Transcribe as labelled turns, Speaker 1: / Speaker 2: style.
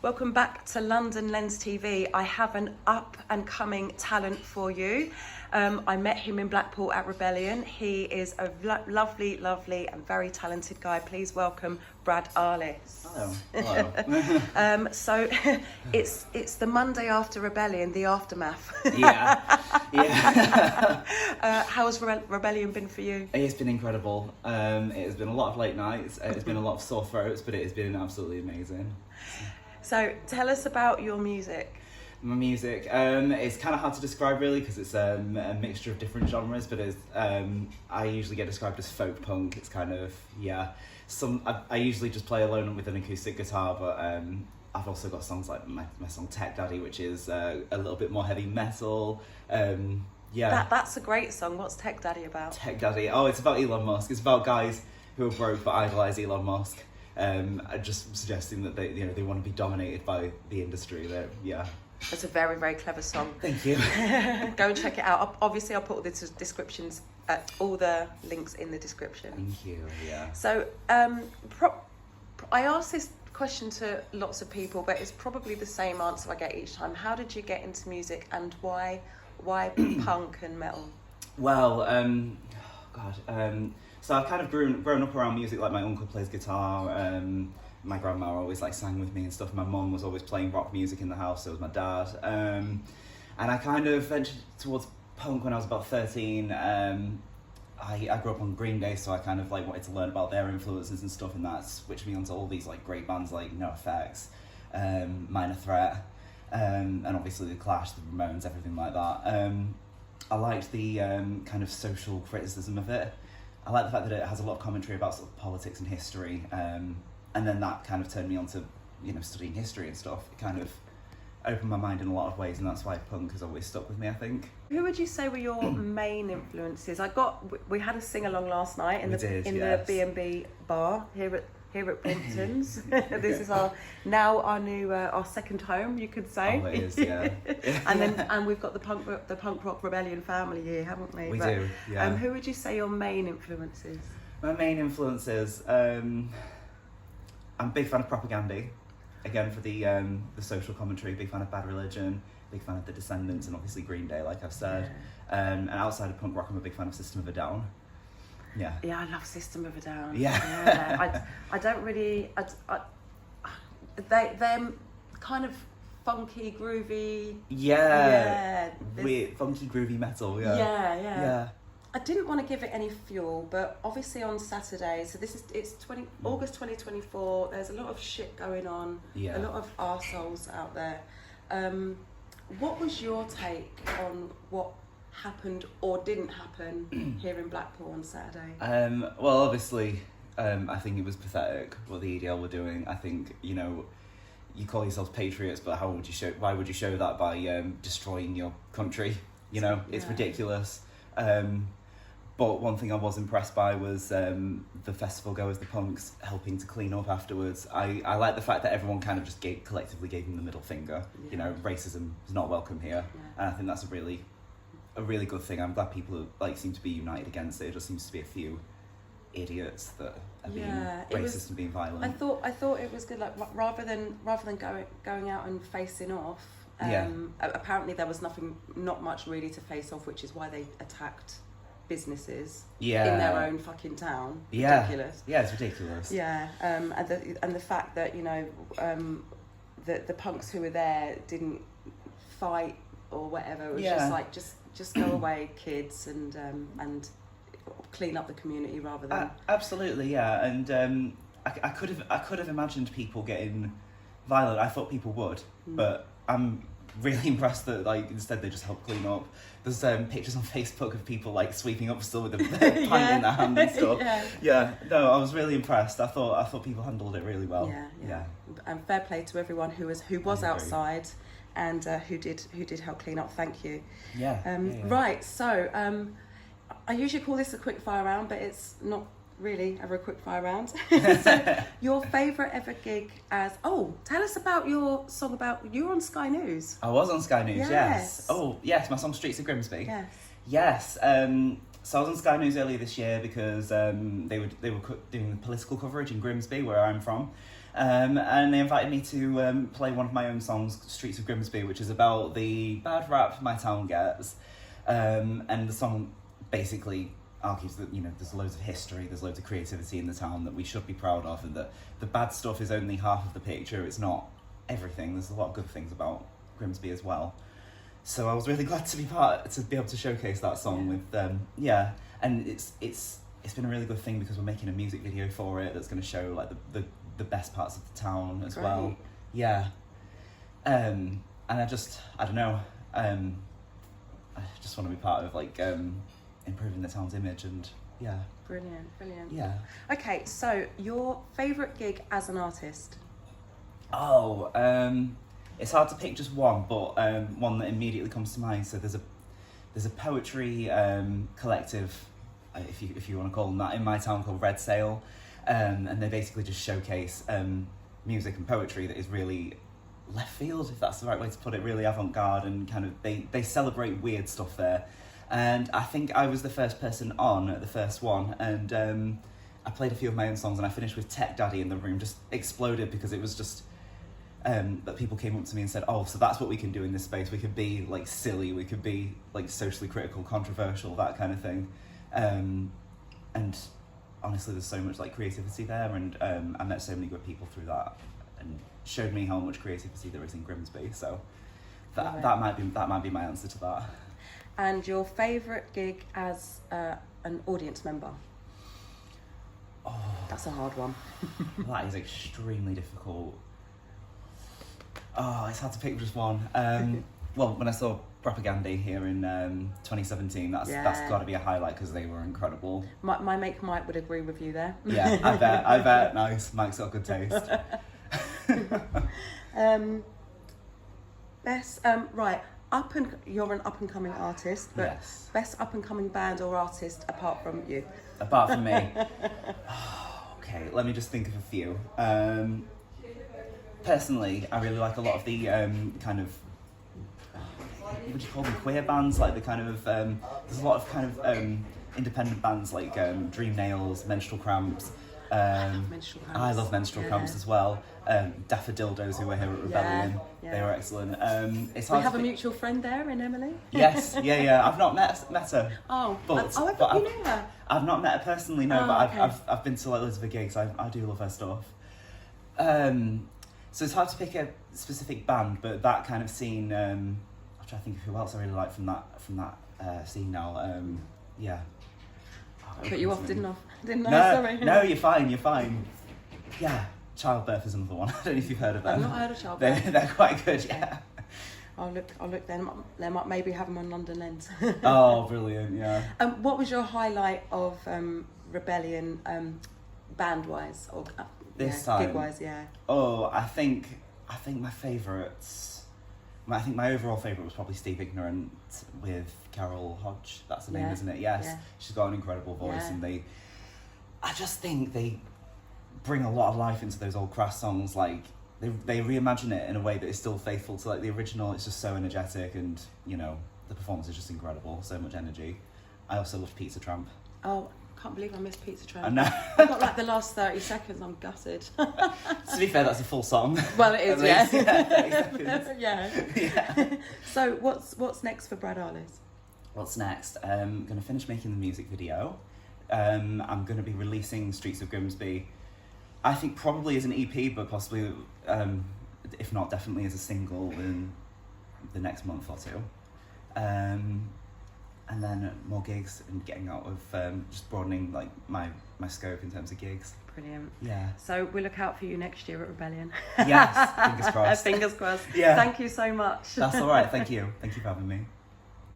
Speaker 1: Welcome back to London Lens TV. I have an up and coming talent for you. I met him in Blackpool at Rebellion. He is a lovely and very talented guy. Please welcome Brad Arliss.
Speaker 2: Hello.
Speaker 1: So it's the Monday after Rebellion, the aftermath.
Speaker 2: Yeah.
Speaker 1: How has Rebellion been for you?
Speaker 2: It's been incredible. It has been a lot of late nights. It's been a lot of sore throats, but it has been absolutely amazing.
Speaker 1: So tell us about your music.
Speaker 2: My music, it's kind of hard to describe really because it's a mixture of different genres, but it's, I usually get described as folk punk. It's kind of, I usually just play alone with an acoustic guitar, but I've also got songs like my song Tech Daddy, which is a little bit more heavy metal.
Speaker 1: That's a great song. What's Tech Daddy about?
Speaker 2: Tech Daddy, it's about Elon Musk. It's about guys who are broke but idolise Elon Musk. Just suggesting that they want to be dominated by the industry.
Speaker 1: It's a very, very clever song.
Speaker 2: Thank you.
Speaker 1: Go and check it out. Obviously, I'll put all the descriptions, all the links in the description.
Speaker 2: Thank you. Yeah.
Speaker 1: So, I ask this question to lots of people, but it's probably the same answer I get each time. How did you get into music, and why punk and metal?
Speaker 2: Well, so I've kind of grown up around music. Like my uncle plays guitar. My grandma always sang with me and stuff. My mum was always playing rock music in the house. So was my dad. And I kind of ventured towards punk when I was about 13. I grew up on Green Day, so I kind of wanted to learn about their influences and stuff, and that switched me onto all these great bands like NoFX, Minor Threat, and obviously the Clash, the Ramones, everything like that. I liked the kind of social criticism of it. I like the fact that it has a lot of commentary about sort of politics and history, and then that kind of turned me on to studying history and stuff. It kind of opened my mind in a lot of ways, and that's why punk has always stuck with me, I think.
Speaker 1: Who would you say were your main influences? We had a sing along last night in the B&B bar here at Brompton's. This is our new our second home, you could say.
Speaker 2: Oh, it is, yeah.
Speaker 1: and we've got the punk rock Rebellion family here, haven't we?
Speaker 2: We do, yeah.
Speaker 1: Who would you say your main influences?
Speaker 2: My main influences, I'm a big fan of Propaganda, again for the social commentary. Big fan of Bad Religion. Big fan of The Descendants, and obviously Green Day, like I've said. Yeah. And outside of punk rock, I'm a big fan of System of a Down. Yeah.
Speaker 1: Yeah, I love System of a Down.
Speaker 2: Yeah.
Speaker 1: I don't really. They're kind of funky, groovy.
Speaker 2: Yeah. Weird, funky, groovy metal. Yeah.
Speaker 1: Yeah. I didn't want to give it any fuel, but obviously on Saturday, so it's August 2024. There's a lot of shit going on.
Speaker 2: Yeah.
Speaker 1: A lot of arseholes out there. What was your take on what happened or didn't happen here in Blackpool on Saturday?
Speaker 2: Well, obviously, I think it was pathetic what the EDL were doing. I think, you call yourselves patriots, but why would you show that by destroying your country? It's ridiculous. But one thing I was impressed by was the festival goers, the punks, helping to clean up afterwards. I like the fact that everyone kind of just collectively gave them the middle finger.
Speaker 1: Yeah.
Speaker 2: Racism is not welcome here. Yeah. And I think that's a really good thing. I'm glad people seem to be united against it. It just seems to be a few idiots that are being racist and being violent.
Speaker 1: I thought it was good. Rather than going out and facing off. Apparently there was not much really to face off, which is why they attacked businesses in their own fucking town. Ridiculous.
Speaker 2: Yeah, it's ridiculous.
Speaker 1: Yeah, and the fact that the punks who were there didn't fight or whatever. It was just go away, kids, and clean up the community rather than
Speaker 2: absolutely, yeah. And I could have imagined people getting violent. I thought people would, but I'm really impressed that instead they just helped clean up. There's pictures on Facebook of people sweeping up still with a pint in their hand and stuff. No, I was really impressed. I thought people handled it really well. Yeah.
Speaker 1: And fair play to everyone who was outside and who did help clean up. Thank you. Right, so I usually call this a quick fire round, but it's not really ever a quick fire round. So your favourite ever gig tell us about your song you were on Sky News.
Speaker 2: I was on Sky News, yes. Oh, yes, my song Streets of Grimsby. Yes. So I was on Sky News earlier this year because they were doing political coverage in Grimsby, where I'm from. And they invited me to play one of my own songs, Streets of Grimsby, which is about the bad rap my town gets. And the song basically argues that, you know, there's loads of history, there's loads of creativity in the town that we should be proud of, and that the bad stuff is only half of the picture. It's not everything. There's a lot of good things about Grimsby as well. So I was really glad to be able to showcase that song with and it's been a really good thing because we're making a music video for it that's going to show like the best parts of the town as well. Yeah. And I don't know, I just want to be part of like improving the town's image, and yeah.
Speaker 1: Brilliant.
Speaker 2: Yeah.
Speaker 1: Okay, so your favourite gig as an artist?
Speaker 2: It's hard to pick just one, but one that immediately comes to mind. So there's a poetry collective, if you want to call them that, in my town called Red Sail, and they basically just showcase music and poetry that is really left field, if that's the right way to put it, really avant-garde, and kind of they celebrate weird stuff there. And I think I was the first person on at the first one, and I played a few of my own songs, and I finished with Tech Daddy, and the room just exploded because it was just that people came up to me and said, oh, so that's what we can do in this space. We could be like silly, we could be like socially critical, controversial, that kind of thing. And honestly, there's so much like creativity there, and I met so many good people through that, and showed me how much creativity there is in Grimsby. So that might be my answer to that.
Speaker 1: And your favourite gig as an audience member?
Speaker 2: Oh,
Speaker 1: that's a hard one.
Speaker 2: That is extremely difficult. Oh, it's hard to pick just one. Well, when I saw Propaganda here in 2017, that's got to be a highlight because they were incredible.
Speaker 1: My mate Mike would agree with you there.
Speaker 2: Yeah, I bet. Nice. Mike's got good taste.
Speaker 1: Right. You're an up and coming artist, but
Speaker 2: yes.
Speaker 1: Best up and coming band or artist apart from you?
Speaker 2: Apart from me. Okay, let me just think of a few. Personally, I really like a lot of the kind of, what would you call them, queer bands, like the kind of, there's a lot of kind of independent bands like Dream Nails, Menstrual Cramps.
Speaker 1: Menstrual Cramps.
Speaker 2: I love Menstrual Cramps as well. Daffodildos, who were here at Rebellion, they were excellent. It's hard
Speaker 1: we have a mutual friend there in Emily.
Speaker 2: Yes, yeah. I've not met her.
Speaker 1: Oh, I thought you knew her.
Speaker 2: I've not met her personally, no, but
Speaker 1: okay.
Speaker 2: I've been to like loads of her gigs. I do love her stuff. So it's hard to pick a specific band, but that kind of scene. I'm trying to think of who else I really like from that scene now. Yeah.
Speaker 1: Cut you off, didn't I?
Speaker 2: No,
Speaker 1: sorry.
Speaker 2: No, you're fine. Yeah, Childbirth is another one. I don't know if you've heard of them.
Speaker 1: I've not heard of Childbirth.
Speaker 2: They're quite good, yeah.
Speaker 1: I'll look then. They might maybe have them on London Lens.
Speaker 2: Oh, brilliant, yeah.
Speaker 1: What was your highlight of Rebellion, band-wise or
Speaker 2: this time?
Speaker 1: Gig-wise, yeah.
Speaker 2: Oh, I think my favourites. I think my overall favourite was probably Steve Ignorant with Carol Hodge. That's the name, isn't it? Yes. Yeah. She's got an incredible voice, and I just think they bring a lot of life into those old Crass songs. Like they reimagine it in a way that is still faithful to like the original. It's just so energetic, and you know the performance is just incredible. So much energy. I also love Pizza Tramp. Oh,
Speaker 1: can't believe I missed Pizza Tramp.
Speaker 2: I know.
Speaker 1: I got like the last 30 seconds. I'm gutted.
Speaker 2: To be fair, that's a full song.
Speaker 1: Well, it is, yeah.
Speaker 2: 30 seconds.
Speaker 1: Yeah. So what's next for Brad Arliss?
Speaker 2: What's next? I'm going to finish making the music video. I'm going to be releasing Streets of Grimsby, I think probably as an EP, but possibly, if not definitely as a single in the next month or two. And then more gigs and getting out of, just broadening like my scope in terms of gigs.
Speaker 1: Brilliant.
Speaker 2: Yeah.
Speaker 1: So we'll look out for you next year at Rebellion.
Speaker 2: Yes, fingers crossed.
Speaker 1: Fingers crossed.
Speaker 2: Yeah.
Speaker 1: Thank you so much.
Speaker 2: That's all right. Thank you. Thank you for having me.